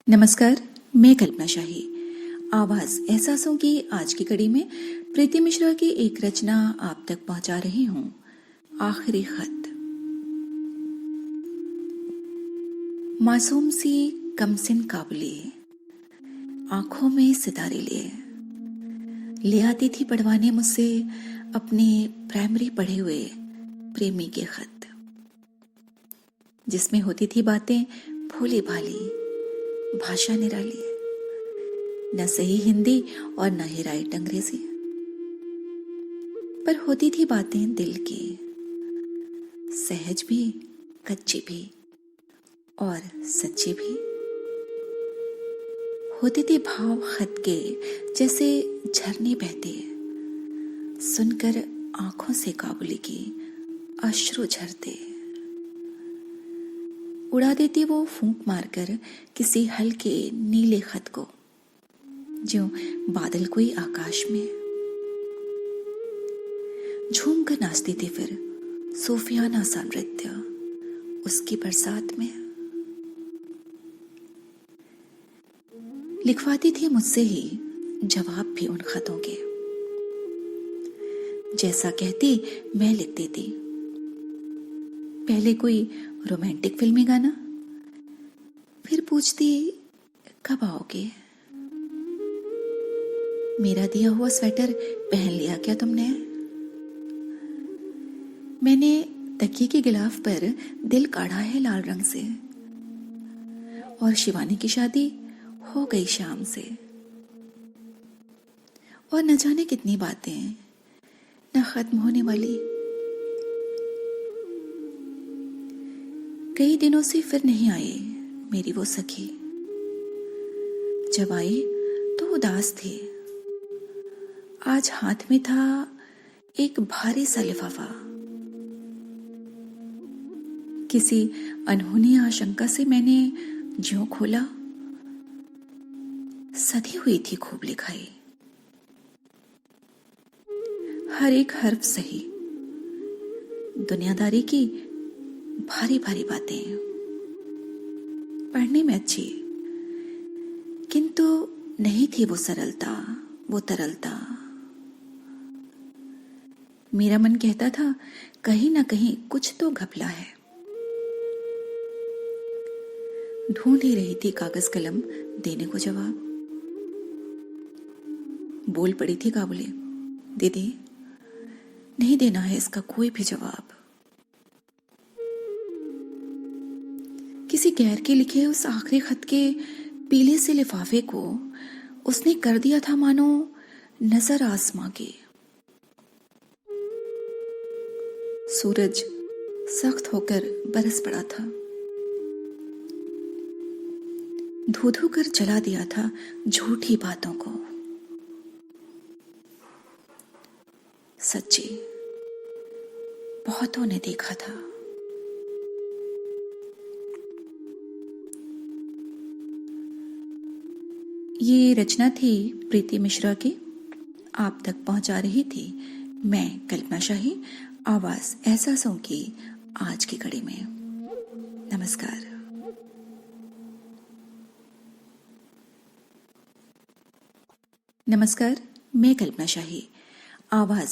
नमस्कार, मैं कल्पना शाही। आवाज एहसासों की आज की कड़ी में प्रीति मिश्रा की एक रचना आप तक पहुंचा रही हूं। आखिरी खत। मासूम सी कमसिन काबुली आंखों में सितारे लिए ले आती थी पढ़वाने मुझसे अपने प्राइमरी पढ़े हुए प्रेमी के खत, जिसमें होती थी बातें भोली भाली, भाषा निराली, न सही हिंदी और न ही राइट अंग्रेजी, पर होती थी बातें दिल की, सहज भी, कच्ची भी और सच्ची भी। होते थे भाव खत के जैसे झरने बहते, सुनकर आंखों से काबुली की अश्रु झरते। उड़ा देती वो फूंक मारकर किसी हल्के नीले खत को, ज्यों बादल कोई आकाश में। झूम कर नाचती थी फिर सूफियाना सा नृत्य उसकी बरसात में। लिखवाती थी मुझसे ही जवाब भी उन खतों के, जैसा कहती मैं लिख देती। पहले कोई रोमांटिक फिल्मी गाना, फिर पूछती कब आओगे, मेरा दिया हुआ स्वेटर पहन लिया क्या तुमने। मैंने तकिए के गिलाफ पर दिल काढ़ा है लाल रंग से, और शिवानी की शादी हो गई शाम से। और न जाने कितनी बातें न खत्म होने वाली। कई दिनों से फिर नहीं आई मेरी वो सखी, जब आई तो उदास थी। आज हाथ में था एक भारी सा लिफाफा। किसी अनहोनी आशंका से मैंने ज्यों खोला, सधी हुई थी खूब लिखाई। हर एक हर्फ सही, दुनियादारी की भारी भारी बातें, पढ़ने में अच्छी, किंतु नहीं थी वो सरलता, वो तरलता। मेरा मन कहता था कहीं ना कहीं कुछ तो घपला है। ढूंढ ही रही थी कागज कलम देने को जवाब। बोल पड़ी थी काबुली, दीदी नहीं देना है इसका कोई भी जवाब। किसी गैर के लिखे उस आखिरी खत के पीले से लिफाफे को उसने कर दिया था मानो नजर आसमां की। सूरज सख्त होकर बरस पड़ा था, धो धो कर जला दिया था झूठी बातों को। सच्ची बहुतों ने देखा था। ये रचना थी प्रीति मिश्रा की, आप तक पहुंचा रही थी मैं कल्पना शाही। आवाज एहसासों की आज की कड़ी में। नमस्कार। नमस्कार, मैं कल्पना शाही। आवाज